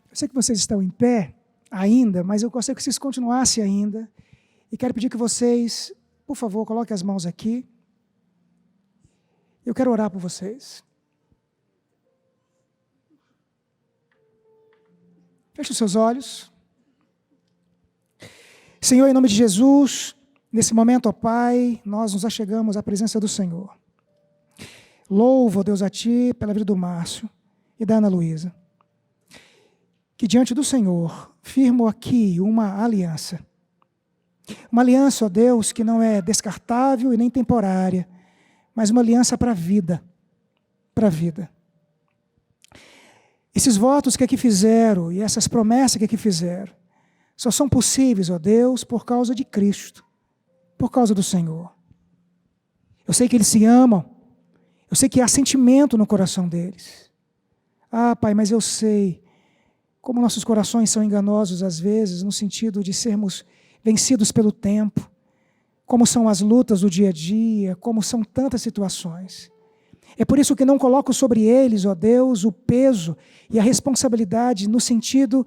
Eu sei que vocês estão em pé ainda, mas eu gostaria que vocês continuassem ainda. E quero pedir que vocês, por favor, coloquem as mãos aqui. Eu quero orar por vocês. Feche os seus olhos. Senhor, em nome de Jesus, nesse momento, ó Pai, nós nos achegamos à presença do Senhor. Louvo, ó Deus, a Ti pela vida do Márcio e da Ana Luísa. Que diante do Senhor, firmo aqui uma aliança. Uma aliança, ó Deus, que não é descartável e nem temporária, mas uma aliança para a vida. Para a vida. Esses votos que aqui fizeram e essas promessas que aqui fizeram, só são possíveis, ó Deus, por causa de Cristo, por causa do Senhor. Eu sei que eles se amam, eu sei que há sentimento no coração deles. Ah, Pai, mas eu sei como nossos corações são enganosos às vezes, no sentido de sermos vencidos pelo tempo, como são as lutas do dia a dia, como são tantas situações. É por isso que não coloco sobre eles, ó Deus, o peso e a responsabilidade no sentido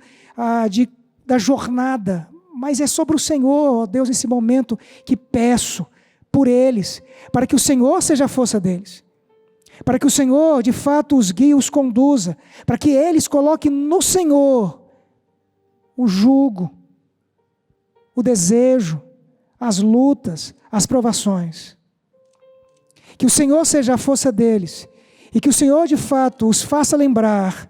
da jornada, mas é sobre o Senhor, ó Deus, nesse momento que peço por eles, para que o Senhor seja a força deles. Para que o Senhor, de fato, os guie, os conduza, para que eles coloquem no Senhor o jugo, o desejo, as lutas, as provações. Que o Senhor seja a força deles, e que o Senhor, de fato, os faça lembrar,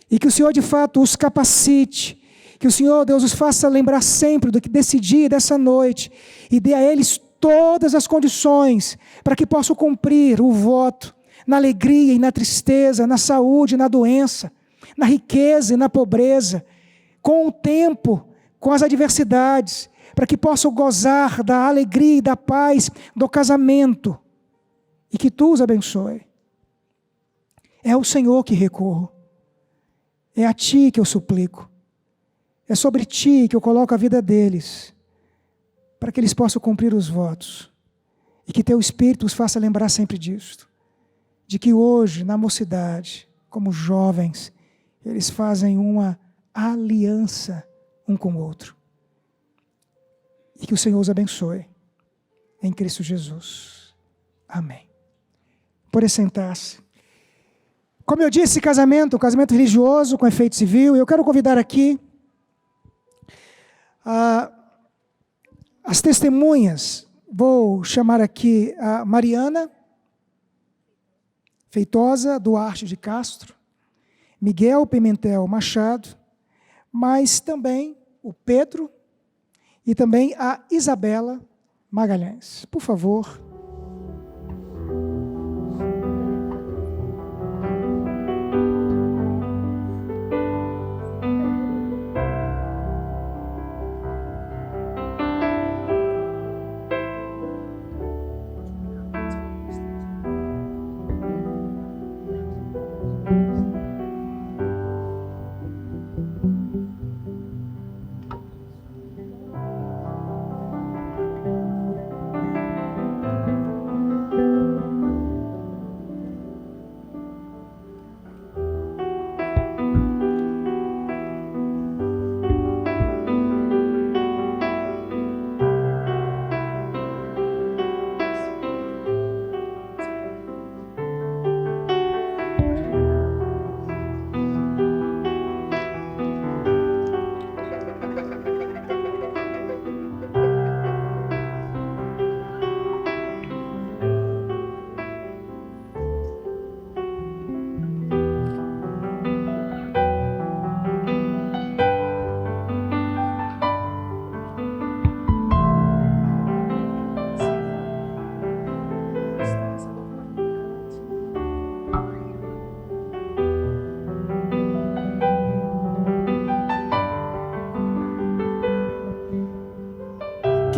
e que o Senhor, de fato, os capacite, que o Senhor, Deus, os faça lembrar sempre do que decidir dessa noite, e dê a eles todas as condições para que possam cumprir o voto, na alegria e na tristeza, na saúde e na doença, na riqueza e na pobreza, com o tempo, com as adversidades, para que possam gozar da alegria e da paz do casamento, e que Tu os abençoe. É ao Senhor que recorro, é a Ti que eu suplico, é sobre Ti que eu coloco a vida deles, para que eles possam cumprir os votos, e que Teu Espírito os faça lembrar sempre disto, de que hoje, na mocidade, como jovens, eles fazem uma aliança um com o outro. E que o Senhor os abençoe, em Cristo Jesus. Amém. Por sentar-se. Como eu disse, casamento religioso com efeito civil, eu quero convidar aqui as testemunhas. Vou chamar aqui a Mariana Feitosa Duarte de Castro, Miguel Pimentel Machado, mas também o Pedro e também a Isabela Magalhães. Por favor.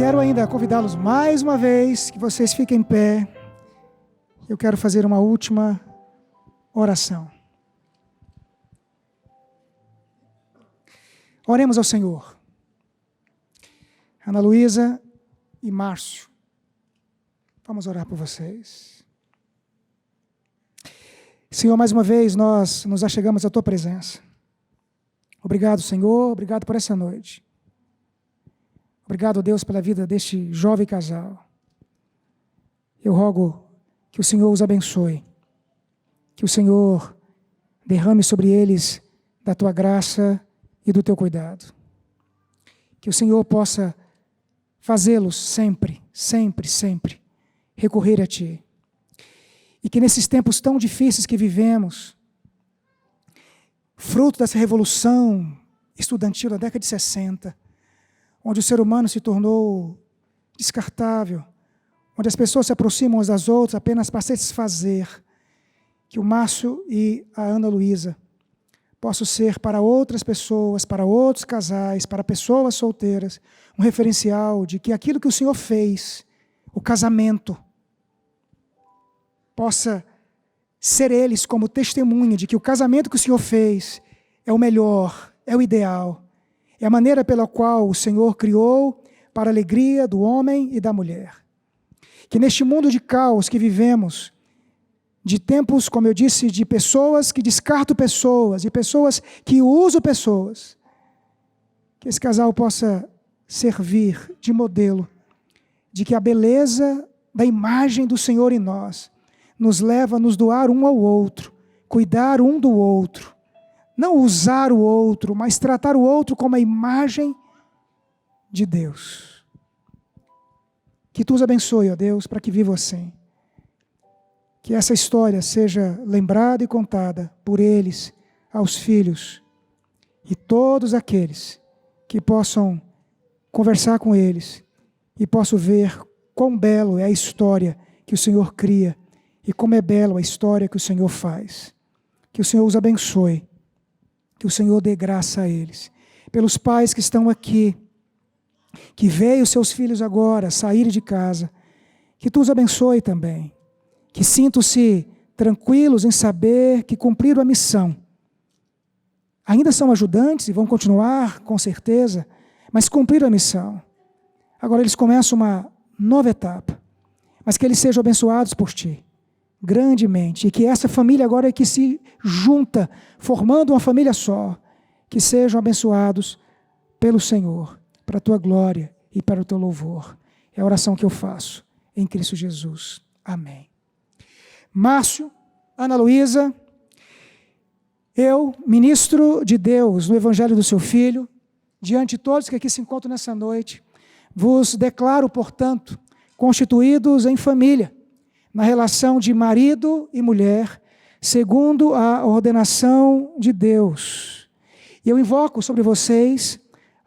quero ainda convidá-los mais uma vez, que vocês fiquem em pé. Eu quero fazer uma última oração. Oremos ao Senhor. Ana Luísa e Márcio, vamos orar por vocês. Senhor, mais uma vez nós nos achegamos à Tua presença. Obrigado, Senhor, obrigado por essa noite. Obrigado, Deus, pela vida deste jovem casal. Eu rogo que o Senhor os abençoe, que o Senhor derrame sobre eles da Tua graça e do Teu cuidado. Que o Senhor possa fazê-los sempre, sempre, sempre recorrer a Ti. E que nesses tempos tão difíceis que vivemos, fruto dessa revolução estudantil da década de 60, onde o ser humano se tornou descartável, onde as pessoas se aproximam umas das outras apenas para satisfazer, que o Márcio e a Ana Luísa possam ser para outras pessoas, para outros casais, para pessoas solteiras, um referencial de que aquilo que o Senhor fez, o casamento, possa ser eles como testemunha de que o casamento que o Senhor fez é o melhor, é o ideal, é a maneira pela qual o Senhor criou para a alegria do homem e da mulher. Que neste mundo de caos que vivemos, de tempos, como eu disse, de pessoas que descartam pessoas, de pessoas que usam pessoas, que esse casal possa servir de modelo, de que a beleza da imagem do Senhor em nós nos leva a nos doar um ao outro, cuidar um do outro, não usar o outro, mas tratar o outro como a imagem de Deus. Que Tu os abençoe, ó Deus, para que vivam assim. Que essa história seja lembrada e contada por eles, aos filhos, e todos aqueles que possam conversar com eles e possam ver quão belo é a história que o Senhor cria e como é bela a história que o Senhor faz. Que o Senhor os abençoe, que o Senhor dê graça a eles. Pelos pais que estão aqui, que veem os seus filhos agora saírem de casa, que Tu os abençoe também, que sintam-se tranquilos em saber que cumpriram a missão. Ainda são ajudantes e vão continuar, com certeza, mas cumpriram a missão. Agora eles começam uma nova etapa, mas que eles sejam abençoados por Ti, grandemente, e que essa família agora que se junta, formando uma família só, que sejam abençoados pelo Senhor, para a Tua glória e para o Teu louvor. É a oração que eu faço em Cristo Jesus. Amém. Márcio, Ana Luísa, eu, ministro de Deus no Evangelho do Seu Filho, diante de todos que aqui se encontram nessa noite, vos declaro, portanto, constituídos em família, na relação de marido e mulher, segundo a ordenação de Deus. E eu invoco sobre vocês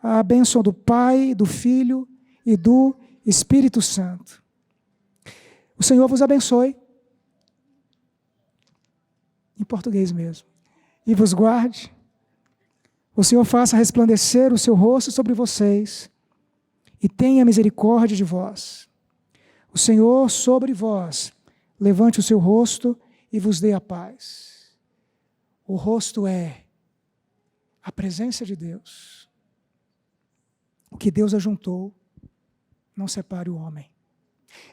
a bênção do Pai, do Filho e do Espírito Santo. O Senhor vos abençoe, em português mesmo, e vos guarde. O Senhor faça resplandecer o seu rosto sobre vocês e tenha misericórdia de vós. O Senhor sobre vós levante o seu rosto e vos dê a paz. O rosto é a presença de Deus. O que Deus ajuntou, não separe o homem.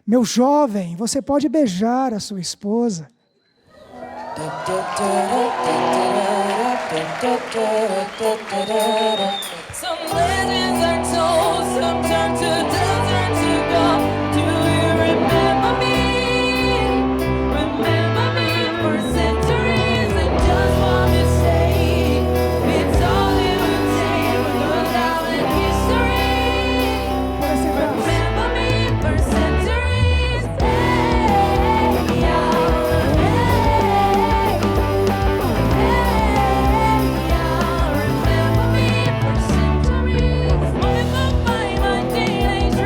Meu jovem, você pode beijar a sua esposa. Some legends are told, some turn to dust, turn to gold. Do you remember me? Remember me for centuries and just what you say. It's all it would take to go down in history. Remember me for centuries. Hey, yeah, remember me for centuries. What if I find my teenage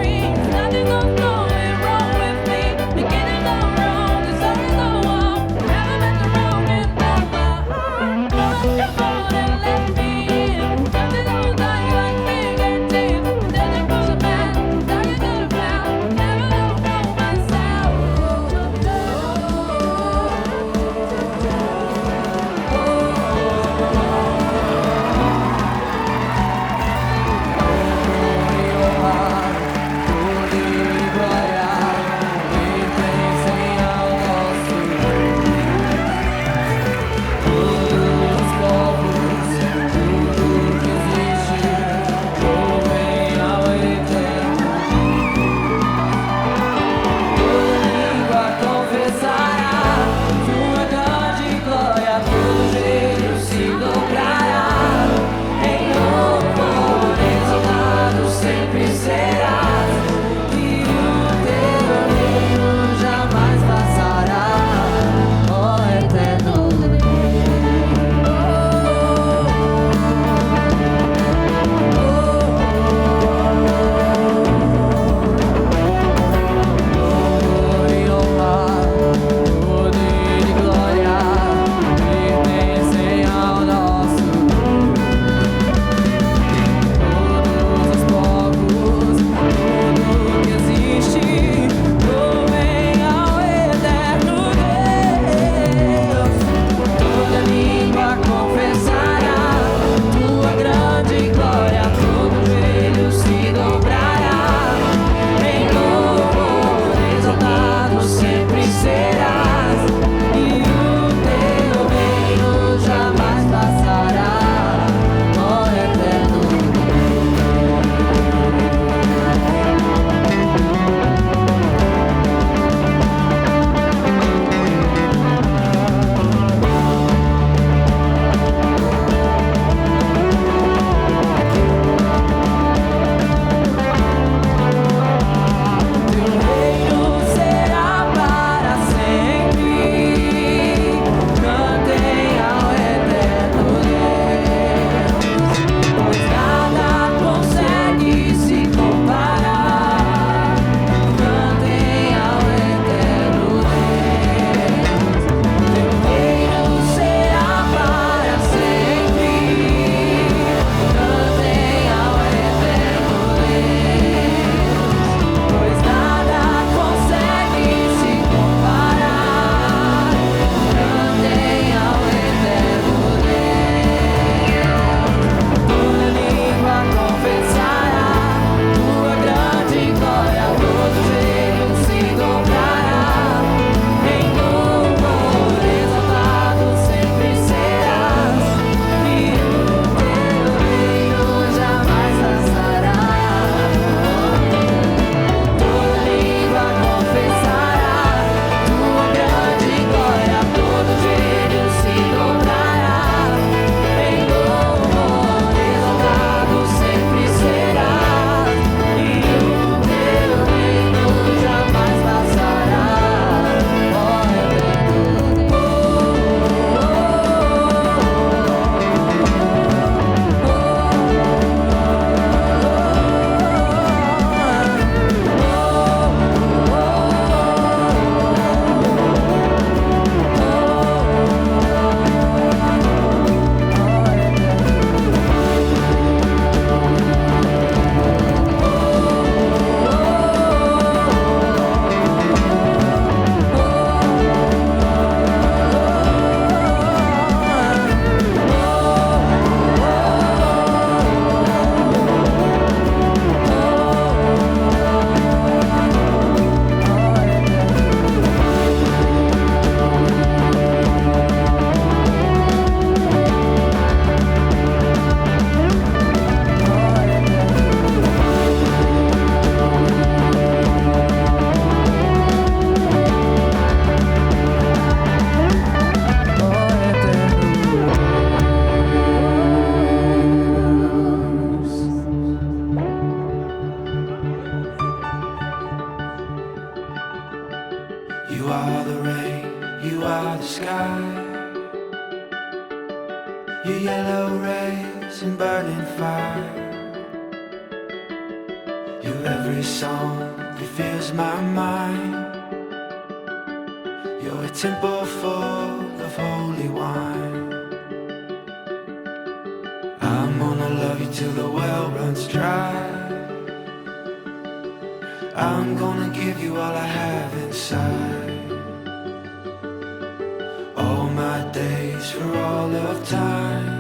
the rain, you are the sky. Your yellow rays and burning fire. You're every song that fills my mind. You're a temple full of holy wine. I'm gonna love you till the well runs dry. I'm gonna give you all I have inside. All my days for all of time.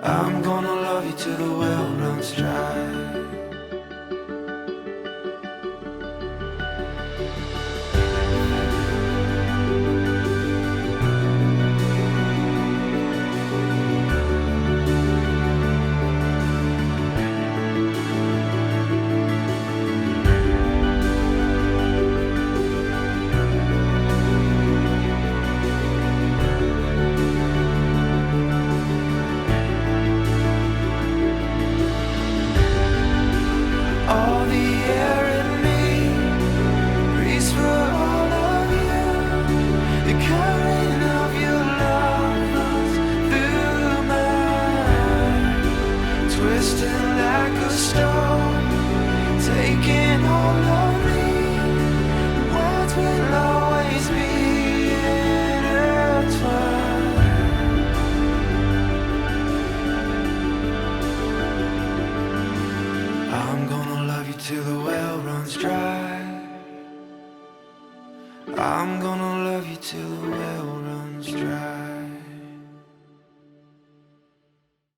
I'm gonna love you till the well runs dry. All the air in me breathes for all of you. The current of your love runs through mine, twisting like a storm, taking all of me. Words will always be intertwined. I'm gonna love you till the well runs dry. I'm gonna love you till the well runs dry.